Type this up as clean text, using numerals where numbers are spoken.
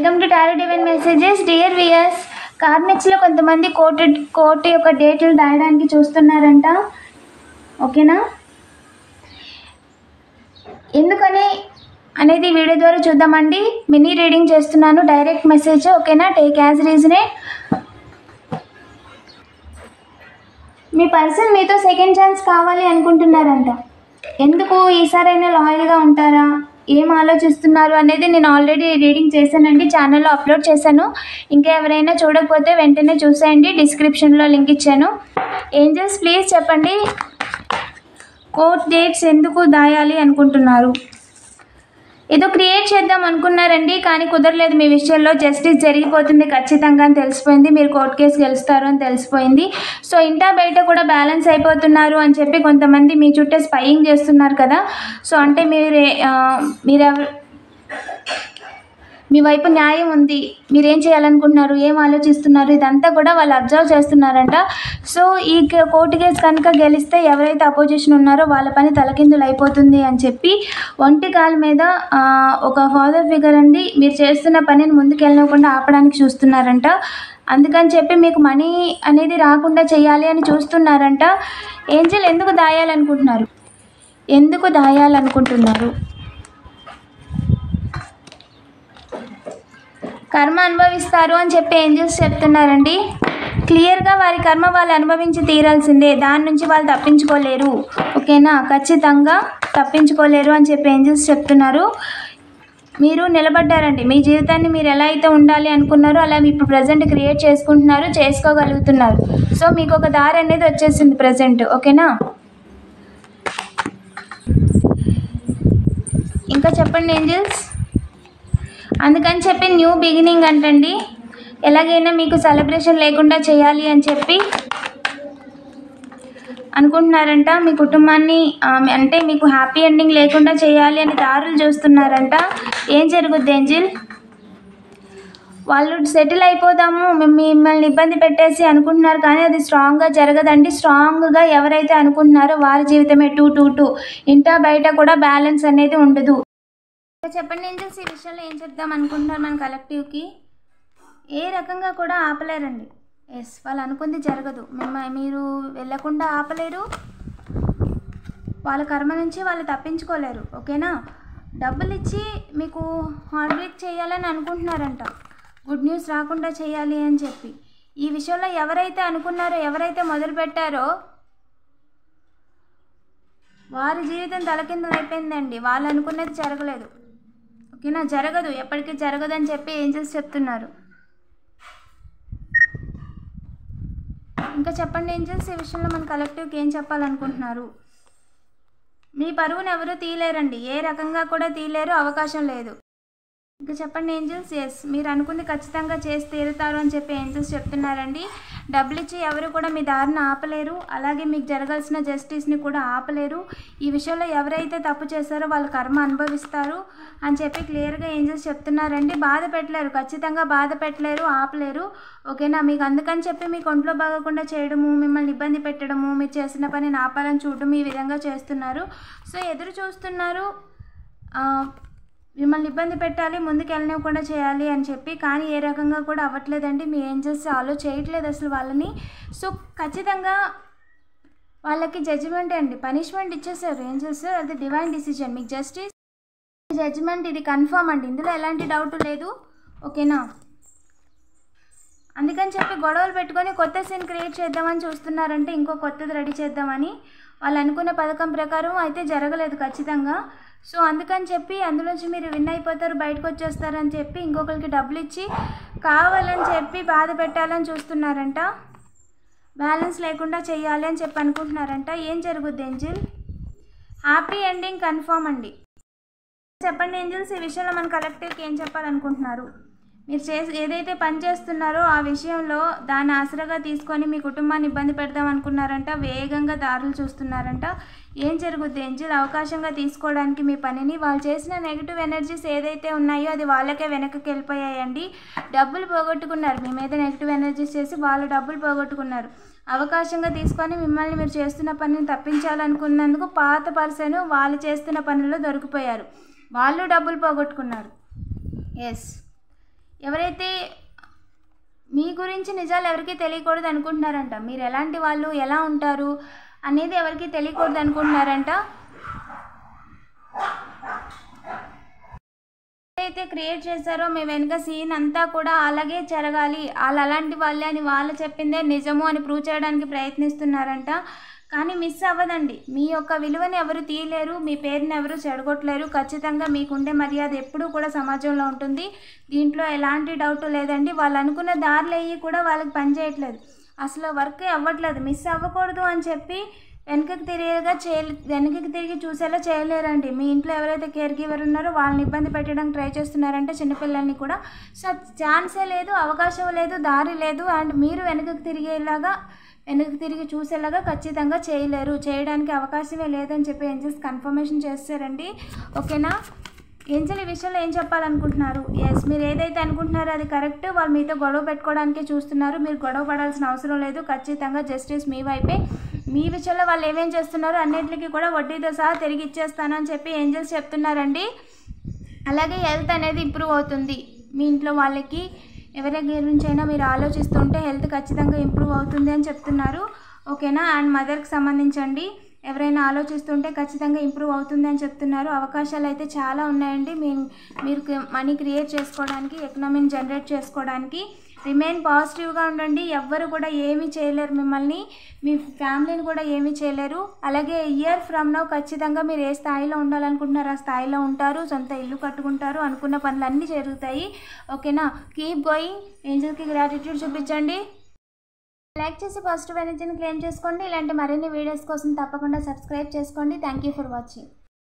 Welcome to tarot divine messages. Dear viewers, కార్నెక్స్లో కొంతమంది court యొక్క డేట్లు రాయడానికి చూస్తున్నారంట. ఓకేనా, ఎందుకని అనేది వీడియో ద్వారా చూద్దామండి. మినీ రీడింగ్ చేస్తున్నాను, డైరెక్ట్ మెసేజ్. ఓకేనా, టేక్ యాజ్ రీజనే. మీ పర్సన్ మీతో సెకండ్ ఛాన్స్ కావాలి అనుకుంటున్నారంట. ఎందుకు ఈసారైనా లాయల్గా ఉంటారా, ఏం ఆలోచిస్తున్నారు అనేది నేను ఆల్రెడీ రీడింగ్ చేశానండి, ఛానల్లో అప్లోడ్ చేశాను. ఇంకా ఎవరైనా చూడకపోతే వెంటనే చూసేయండి, డిస్క్రిప్షన్లో లింక్ ఇచ్చాను. ఏంజల్స్ ప్లీజ్ చెప్పండి, కోర్ట్ డేట్స్ ఎందుకు దాయాలి అనుకుంటున్నారు? ఏదో క్రియేట్ చేద్దాం అనుకున్నారండి, కానీ కుదరలేదు. మీ విషయంలో జస్టిస్ జరిగిపోతుంది ఖచ్చితంగా అని తెలిసిపోయింది. మీరు కోర్టు కేసు గెలుస్తారు అని తెలిసిపోయింది. సో ఇంటా బయట కూడా బ్యాలెన్స్ అయిపోతున్నారు అని చెప్పి కొంతమంది మీ చుట్టే స్పైయింగ్ చేస్తున్నారు కదా. సో అంటే మీ వైపు న్యాయం ఉంది, మీరేం చేయాలనుకుంటున్నారు, ఏం ఆలోచిస్తున్నారు, ఇదంతా కూడా వాళ్ళు అబ్జర్వ్ చేస్తున్నారంట. సో ఈ కోర్టు కేసు కనుక గెలిస్తే ఎవరైతే అపోజిషన్ ఉన్నారో వాళ్ళ పని తలకిందులు అయిపోతుంది అని చెప్పి ఒంటి కాలు మీద ఒక ఫాదర్ ఫిగర్ అండి మీరు చేస్తున్న పనిని ముందుకెళ్ళకుండా ఆపడానికి చూస్తున్నారంట. అందుకని చెప్పి మీకు మనీ అనేది రాకుండా చేయాలి అని చూస్తున్నారంట. ఏంజల్ ఎందుకు దాయాలనుకుంటున్నారు? ఎందుకు దాయాలనుకుంటున్నారు? కర్మ అనుభవిస్తారు అని చెప్పి ఏంజల్స్ చెప్తున్నారండి. క్లియర్గా వారి కర్మ వాళ్ళు అనుభవించి తీరాల్సిందే, దాని నుంచి వాళ్ళు తప్పించుకోలేరు. ఓకేనా, ఖచ్చితంగా తప్పించుకోలేరు అని చెప్పి ఏంజల్స్ చెప్తున్నారు. మీరు నిలబడ్డారండి, మీ జీవితాన్ని మీరు ఎలా అయితే ఉండాలి అనుకున్నారో అలా ఇప్పుడు ప్రజెంట్ క్రియేట్ చేసుకుంటున్నారు, చేసుకోగలుగుతున్నారు. సో మీకు ఒక దారి అనేది వచ్చేసింది ప్రజెంట్. ఓకేనా, ఇంకా చెప్పండి ఏంజల్స్. అందుకని చెప్పి న్యూ బిగినింగ్ అంటండి, ఎలాగైనా మీకు సెలబ్రేషన్ లేకుండా చేయాలి అని చెప్పి అనుకుంటున్నారంట. మీ కుటుంబాన్ని అంటే మీకు హ్యాపీ ఎండింగ్ లేకుండా చేయాలి అని దారులు చూస్తున్నారంట. ఏం జరుగుద్ది ఏంజిల్? వాళ్ళు సెటిల్ అయిపోదాము మిమ్మల్ని ఇబ్బంది పెట్టేసి అనుకుంటున్నారు, కానీ అది స్ట్రాంగ్గా జరగదండి. స్ట్రాంగ్గా ఎవరైతే అనుకుంటున్నారో వారి జీవితమే 2-2-2, ఇంటా బయట కూడా బ్యాలెన్స్ అనేది ఉండదు. చెప్పండి ఏంజల్స్, ఈ విషయంలో ఏం చెప్దాం అనుకుంటున్నారు మన కలెక్టివ్కి? ఏ రకంగా కూడా ఆపలేరండి. ఎస్, వాళ్ళు అనుకుంది జరగదు. మీరు వెళ్ళకుండా ఆపలేరు, వాళ్ళ కర్మ నుంచి వాళ్ళు తప్పించుకోలేరు. ఓకేనా, డబ్బులు ఇచ్చి మీకు హార్ట్ బ్రేక్ చేయాలని అనుకుంటున్నారంట, గుడ్ న్యూస్ రాకుండా చేయాలి అని చెప్పి. ఈ విషయంలో ఎవరైతే అనుకున్నారో, ఎవరైతే మొదలు పెట్టారో వారి జీవితం తలకిందులు అయిపోయిందండి. వాళ్ళు అనుకున్నది జరగలేదు. ఓకేనా, జరగదు, ఎప్పటికీ జరగదని చెప్పి ఏంజల్స్ చెప్తున్నారు. ఇంకా చెప్పండి ఏంజల్స్, ఈ విషయంలో మన కలెక్టివ్కి ఏం చెప్పాలనుకుంటున్నారు? మీ పరువును ఎవరు తీయలేరండి, ఏ రకంగా కూడా తీయలేరు, అవకాశం లేదు. ఇంకా చెప్పండి ఏంజల్స్. ఎస్, మీరు అనుకుంది ఖచ్చితంగా చేసి తీరుతారు అని చెప్పి ఏంజల్స్ చెప్తున్నారండి. డబ్బులు ఇచ్చి ఎవరు కూడా మీ దారిని ఆపలేరు, అలాగే మీకు జరగాల్సిన జస్టిస్ని కూడా ఆపలేరు. ఈ విషయంలో ఎవరైతే తప్పు చేశారో వాళ్ళు కర్మ అనుభవిస్తారు అని చెప్పి క్లియర్గా ఏంజల్స్ చెప్తున్నారండి. బాధ పెట్టలేరు, ఖచ్చితంగా బాధ పెట్టలేరు, ఆపలేరు. ఓకేనా, మీకు అందుకని చెప్పి మీకు ఒంట్లో బాగకుండా చేయడము, మిమ్మల్ని ఇబ్బంది పెట్టడము, మీరు చేసిన పనిని ఆపాలని చూడడం, ఈ విధంగా చేస్తున్నారు. సో ఎదురు చూస్తున్నారు మిమ్మల్ని ఇబ్బంది పెట్టాలి, ముందుకు వెళ్ళనివ్వకుండా చేయాలి అని చెప్పి, కానీ ఏ రకంగా కూడా అవ్వట్లేదండి. మీ ఏంజల్స్ ఆలో చేయట్లేదు అసలు వాళ్ళని. సో ఖచ్చితంగా వాళ్ళకి జడ్జిమెంట్ అండి, పనిష్మెంట్ ఇచ్చేసారు ఏంజల్స్. అది డివైన్ డిసిజన్, మీకు జస్టిస్ జడ్జిమెంట్ ఇది కన్ఫర్మ్ అండి, ఇందులో ఎలాంటి డౌట్ లేదు. ఓకేనా, అందుకని చెప్పి గొడవలు పెట్టుకొని కొత్త సీన్ క్రియేట్ చేద్దామని చూస్తున్నారంటే, ఇంకో కొత్తది రెడీ చేద్దామని. వాళ్ళు అనుకున్న పథకం ప్రకారం అయితే జరగలేదు ఖచ్చితంగా. సో అందుకని చెప్పి అందులోంచి మీరు విన్ అయిపోతారు, బయటకు వచ్చేస్తారని చెప్పి ఇంకొకరికి డబ్బులు ఇచ్చి కావాలని చెప్పి బాధ పెట్టాలని చూస్తున్నారంట, బ్యాలెన్స్ లేకుండా చేయాలి అని చెప్పి అనుకుంటున్నారంట. ఏం జరుగుద్ది ఏంజిల్? హ్యాపీ ఎండింగ్ కన్ఫర్మ్ అండి. చెప్పండి ఏంజిల్స్, ఈ విషయంలో మన కలెక్టివ్కి ఏం చెప్పాలనుకుంటున్నారు? మీరు ఏదైతే పని చేస్తున్నారో ఆ విషయంలో దాన్ని ఆసరాగా తీసుకొని మీ కుటుంబాన్ని ఇబ్బంది పెడదాం అనుకున్నారంట, వేగంగా దారులు చూస్తున్నారంట. ఏం జరుగుద్ది ఏంజిల్? అవకాశంగా తీసుకోవడానికి మీ పనిని వాళ్ళు చేసిన నెగిటివ్ ఎనర్జీస్ ఏదైతే ఉన్నాయో అది వాళ్ళకే వెనక్కి వెళ్ళిపోయాయండి. డబ్బులు పోగొట్టుకున్నారు, మీ మీద నెగిటివ్ ఎనర్జీస్ చేసి వాళ్ళు డబ్బులు పోగొట్టుకున్నారు. అవకాశంగా తీసుకొని మిమ్మల్ని మీరు చేస్తున్న పనిని తప్పించాలనుకున్నందుకు పాత పర్సన్ వాళ్ళు చేస్తున్న పనుల్లో దొరికిపోయారు, వాళ్ళు డబ్బులు పోగొట్టుకున్నారు. ఎస్, ఎవరైతే మీ గురించి నిజాలు ఎవరికి తెలియకూడదు అనుకుంటున్నారంట, మీరు ఎలాంటి వాళ్ళు, ఎలా ఉంటారు అనేది ఎవరికి తెలియకూడదు అనుకుంటున్నారంట. అయితే క్రియేట్ చేశారో మీ వెనుక సీన్ అంతా కూడా అలాగే జరగాలి, వాళ్ళు అలాంటి వాళ్ళే అని వాళ్ళు చెప్పిందే నిజము అని ప్రూవ్ చేయడానికి ప్రయత్నిస్తున్నారంట. కానీ మిస్ అవ్వదండి, మీ యొక్క విలువని ఎవరు తీయలేరు, మీ పేరుని ఎవరు చెడగొట్టలేరు. ఖచ్చితంగా మీకుండే మర్యాద ఎప్పుడూ కూడా సమాజంలో ఉంటుంది, దీంట్లో ఎలాంటి డౌట్ లేదండి. వాళ్ళు అనుకున్న దారులు అయ్యి కూడా వాళ్ళకి పనిచేయట్లేదు, అసలు వర్క్ అవ్వట్లేదు. మిస్ అవ్వకూడదు అని చెప్పి వెనకకి తిరిగి చూసేలా చేయలేరండి. మీ ఇంట్లో ఎవరైతే కేర్ గివర్ ఉన్నారో వాళ్ళని ఇబ్బంది పెట్టడానికి ట్రై చేస్తున్నారంటే చిన్నపిల్లల్ని కూడా, సో ఛాన్సే లేదు, అవకాశం లేదు, దారి లేదు. అండ్ మీరు వెనక్కి తిరిగి చూసేలాగా ఖచ్చితంగా చేయలేరు, చేయడానికి అవకాశమే లేదని చెప్పి ఏంజల్స్ కన్ఫర్మేషన్ చేస్తారండి. ఓకేనా? ఏంజల్ ఈ విషయంలో ఏం చెప్పాలనుకుంటున్నారు? ఎస్, మీరు ఏదైతే అనుకుంటున్నారో అది కరెక్ట్. వాళ్ళు మీతో గొడవ పెట్టుకోవడానికే చూస్తున్నారు, మీరు గొడవ పడాల్సిన అవసరం లేదు. ఖచ్చితంగా జస్టిస్ మీ వైపే. మీ విషయంలో వాళ్ళు ఏమేం చేస్తున్నారో అన్నింటికి కూడా వడ్డీతో సహా తిరిగి ఇచ్చేస్తానని చెప్పి ఏంజల్స్ చెప్తున్నారండి. అలాగే హెల్త్ అనేది ఇంప్రూవ్ అవుతుంది. మీ ఇంట్లో వాళ్ళకి ఎవరి గురించి అయినా మీరు ఆలోచిస్తుంటే హెల్త్ ఖచ్చితంగా ఇంప్రూవ్ అవుతుంది అని చెప్తున్నారు. ఓకేనా? అండ్ మదర్కి సంబంధించండి, ఎవరైనా ఆలోచిస్తుంటే ఖచ్చితంగా ఇంప్రూవ్ అవుతుంది అని చెప్తున్నారు. అవకాశాలు అయితే చాలా ఉన్నాయండి మీరు మనీ క్రియేట్ చేసుకోవడానికి, ఎకనామీని జనరేట్ చేసుకోవడానికి. రిమైన్ పాజిటివ్గా ఉండండి, ఎవ్వరు కూడా ఏమీ చేయలేరు మిమ్మల్ని, మీ ఫ్యామిలీని కూడా ఏమీ చేయలేరు. అలాగే ఇయర్ ఫ్రమ్ నౌ ఖచ్చితంగా మీరు ఏ స్థాయిలో ఉండాలనుకుంటున్నారో ఆ స్థాయిలో ఉంటారు, సొంత ఇల్లు కట్టుకుంటారు, అనుకున్న పనులు అన్నీ జరుగుతాయి. ఓకేనా? Keep going. ఏంజల్కి గ్రాటిట్యూడ్ చూపించండి, లైక్ చేసి పాజిటివ్ ఎనర్జీని క్లెయిమ్ చేసుకోండి. ఇలాంటి మరిన్ని వీడియోస్ కోసం తప్పకుండా సబ్స్క్రైబ్ చేసుకోండి. Thank you for watching.